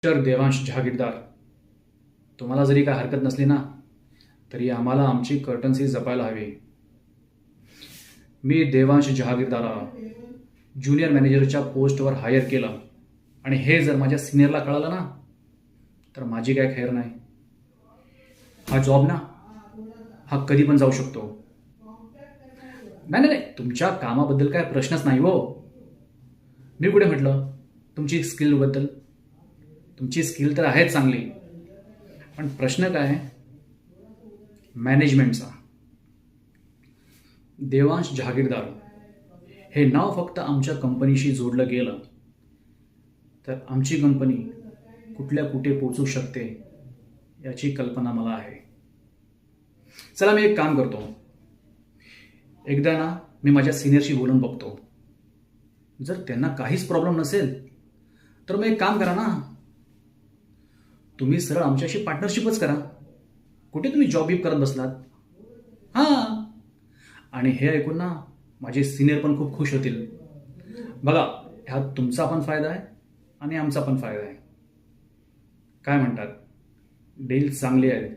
Mister Devansh Jahagirdar, तुम्हाला जरी काय हरकत नसली ना तरी आम्हाला आमची कर्टन्सी जपायला हवी. मी देवांश जहागीरदाराला ज्युनियर मॅनेजरच्या पोस्टवर हायर केलं आणि हे जर माझ्या सिनियरला कळालं ना तर माझी काय खैर नाही. हा जॉब ना हा कधी पण जाऊ शकतो. नाही, तुमच्या कामाबद्दल काय प्रश्नच नाही हो. मी कुठे म्हटलं तुमची स्किलबद्दल? तुमची स्किल तर आहेच चांगली, पण प्रश्न काय आहे मॅनेजमेंटचा. देवांश जहागीरदार हे नाव फक्त आमच्या कंपनीशी जोडलं गेलं तर आमची कंपनी कुठल्या कुठे पोहोचू शकते याची कल्पना मला आहे. चला मी एक काम करतो, एकदा ना मी माझ्या सिनियरशी बोलून बघतो. जर त्यांना काहीच प्रॉब्लेम नसेल तर मग एक काम करा ना, तुम्ही सरळ आमच्याशी पार्टनरशिपच करा. कुठे तुम्ही जॉब बिप करत बसलात? हां, आणि हे ऐकून ना माझे सिनियर पण खूप खुश होतील. बघा, ह्यात तुमचा पण फायदा आहे आणि आमचा पण फायदा आहे. काय म्हणतात? डील चांगली आहे.